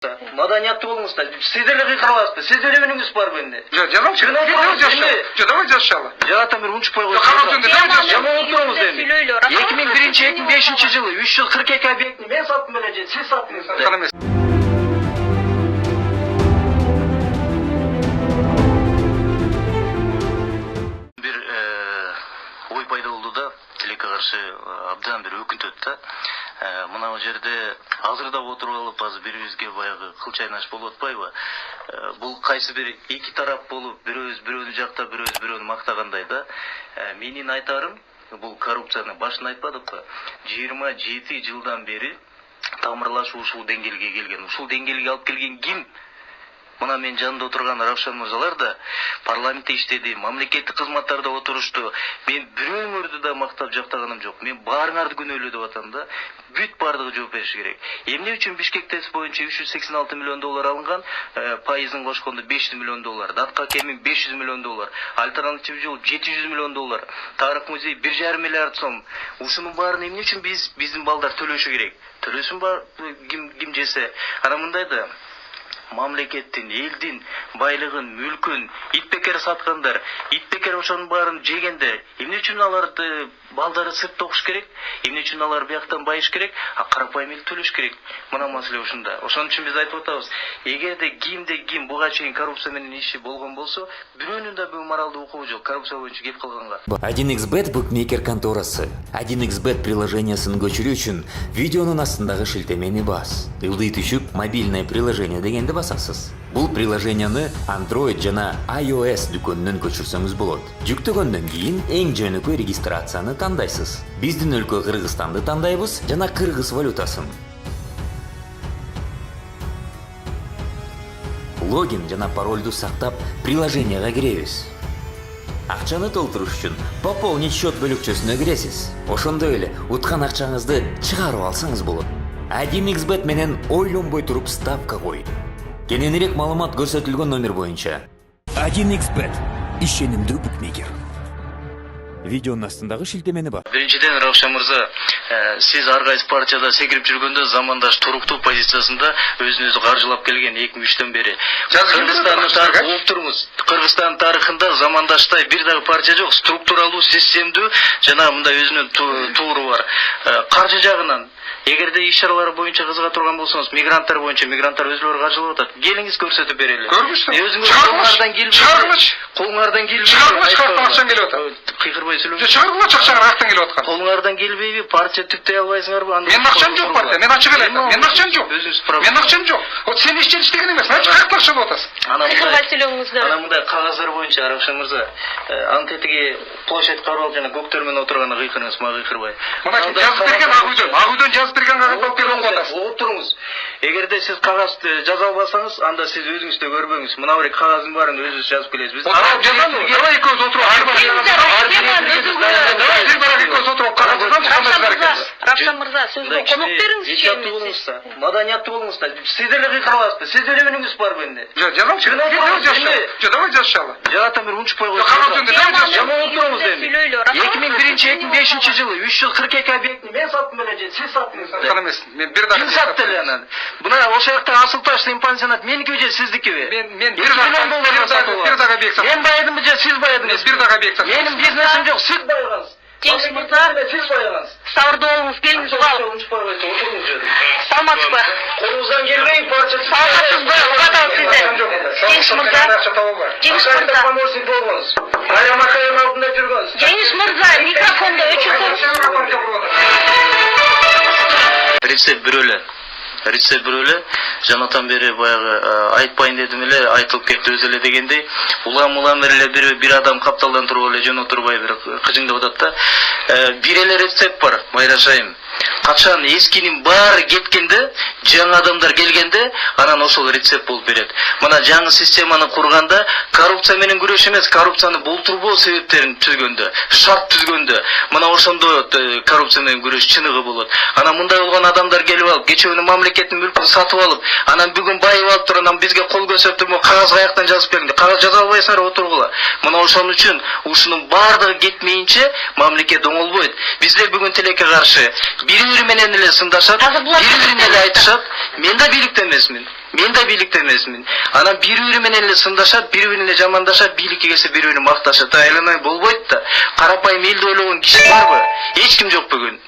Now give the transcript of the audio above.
Маданиятты болыңыздар. Сіздерге қиқыраласызбы. Сіздер өңіңіз бар бенде. Давай Жаратам бір ұншықпай қойды. Жаман отырыңыз енді. 2001-2005 жылы 342 объектіні мен саттым бәле жет. Сіз саттыңыз. Bir ой пайда болды да, тілекке қарсы абдан бір өкінт өтті. Мынау жерде азырда отырып алып, азыр бірімізге баяғы қылчайнаш болып отпайбы? Бұл қайсы бір екі тарап болып, біреуін жақта, біреуін мақтағандай да. Менің айтарым, бұл коррупцияның башын айтпадық па? 27 жылдан бері тамырлашу ушул деңгээлге келген. Ушул деңгээлге алып келген ким? Мына мен жанында отырған Равшан мырзалар да парламентте иштеди, мамлекеттик кызматтарда отурушту. Мен бирөөңөрдү да мактап жактаганым жок. Мен баарыңарды күнөөлөй деп атам да. Бүт бардыгы жооп бериш керек. Эмне үчүн Бишкек тест боюнча 386 миллион доллар алынган, пайызын кошкондо 500 миллион доллар, Датка кемин 500 миллион доллар, альтернатив жол 700 миллион доллар, Тарых музей 1,5 миллиард сом. Ушунун баарын эмне үчүн биздин балдар төлөшү керек? Төлөсүн бар ким жесе. Ана мындай да мамлекеттин, элдин байлыгын, мүлкүн итбекер саткандар, итбекер ошонун баарын жегендер. Эмне үчүн аларды балдары сыртта окуш керек? Эмне үчүн алар бияктан байыш керек? Карапайым эл төлөш керек. Мына маселе ушунда. Ошон үчүн биз айтып атабыз. Эгерде ким буга чейин коррупция менен иши болгон болсо, бирөөнүн да бул моралдуу укугу жок. Коррупция боюнча кеп калганга. 1xbet букмекер конторасы. 1xbet приложениясын көчүрүү үчүн видеонун астындагы шилтемени бас. Ылдый түшүп, мобильное приложение дегенди басасыз. Бул приложенияны Android жана iOS дүкөнүнөн көчүрсөңүз болот. Жүктөгөндөн кийин эң жөнөкөй регистрацияны тандайсыз. Биздин өлкө Кыргызстанды тандайбыз жана кыргыз валютасын. Логин жана паролду сактап, приложенияга киребиз. Акчаны толтуруш үчүн пополнить счет бөлүкчөсүнө киресиз. Ошондой эле уткан акчаңызды чыгарып алсаңыз болот. 1xbet менен ойлонбой туруп ставка кой. Кененирээк маалымат көрсөтүлгөн номер боюнча. 1xbet ишенимдүү букмекер. Видеонун астындагы шилтемени бар. Биринчиден Равшан мырза, сиз ар кайсы партияда секирип жүргөндө замандаш туруктуу позициясында өзүнүзү каржылап келген 2003-төн бери. Кыргызстандын тарыхын угуп туруңуз. Кыргызстан тарыхында замандаштай бир дагы партия жок, структуралуу, системдүү жана мындай өзүнүн тууру бар. Каржы жагынан эгерде иш-чаралар боюнча кызыга турган болсоңуз, мигранттар боюнча мигранттар өзүлөрү каржылап атат. Келиңиз көрсөтүп берели. Өзүңүз колуңардан келбейби? Акчаң келип атат. Кыйкырбай сүйлөп. Чыгаргыла акчаң актан келип аткан. Колуңардан келбейби? Партия түптөй албайсыңарбы? Менин акчам жок партия. Мен ачык эле айтам. Менин акчам жок. Менин акчам жок. Вот сен иштен иштеген эмес. Мен каяктан акча алып атасың? Кыйкырбай сүйлөңүздөр. Ана мындай кагаздар боюнча Равшан мырза, антетиги площадь карап алып жана көктөр менен отурган кыйкырыңыз, мага кыйкырбай. Мына жазып берген Агүйдөн жазып берген кагазды алып келип атасыз. Угуп туруңуз. Эгерде сиз кагазды жаза албасаңыз, анда сиз өзүңүз да көрбөңүз. Мына бир кагаздын баарын өзүбүз жазып келебиз. Биз жазалы. Давай экөөбүз отуруп Равшан мырза, сөзгө конок бериңиз. Маданиятты болуңуздар. Сиздерге кыйкыраласызбы? Сиздер өңүңүз бар бенде. Жазамчы. Давай жазалы. Жаратам бир унчукпай койду. Жаман отуруңуз эми. 2001-2005 жылы 342 объектини мен саттым беле же, сиз саттыңыз. Эмес, мен бир дагы саттым эле анан. Мына ошол жакта Асылташ пансионат меники же сиздикиби? Мен бир дагы объект саттым. Мен байыдымбы же сиз байыдыңыз? Бир дагы объект саттым. Менин бизнесим жок, сиз байыгансыз. Жеңиш мырза, сиз байыгансыз. сабырды болуңуз, келиңиз угалып. Саламатсызбы? Колуңуздан келбей, парча саламатсызбы? Угатабыз сизди. Жеңиш мырза. Жеңиш мырза. Айрамакайым алдында жүргөнсүз. Жеңиш мырза, микрофонду өчүрсөңүз. Рецепт бирөлө жанатан бери баягы айтпайын дедим эле, айтылып кетти өзү эле дегендей, улам эле бир адам капталдан туруп эле жөн отурбай бир кыжыңдап атат да. Бир эле рецепт бар, Майрашайым. Качан эскинин баары кеткенде, жаңы адамдар келгенде, анан ошол рецепт болуп берет. Мына жаңы системаны курганда коррупция менен күрөш эмес, коррупцияны болтурбоо себептерин түзгөндө, шарт түзгөндө, мына ошондо коррупция менен күрөш чыныгы болот. Анан мындай болгон адамдар келип алып, кечөөнү мамлекеттин мүлкүн сатып алып, анан бүгүн байып алып туруп, анан бизге кол көрсөтүп, кагаз каяктан жазып бериңди. Кагаз жаза албайсыңар, отургула. Мына ошон үчүн ушунун баардыгы кетмейинче мамлекет оңолбойт. Биздер бүгүн тилекке каршы бири-бири менен эле сындашат, бири-бирине эле айтышат. Мен да бийликте эмесмин. Мен да бийликте эмесмин. Анан бири-бири менен эле сындашат, бири-бири эле жамандашат, бийликке келсе бири-биrini макташат. Айланай болбойт да. Карапайым элди ойлогон киши барбы? Эч ким жок бүгүн.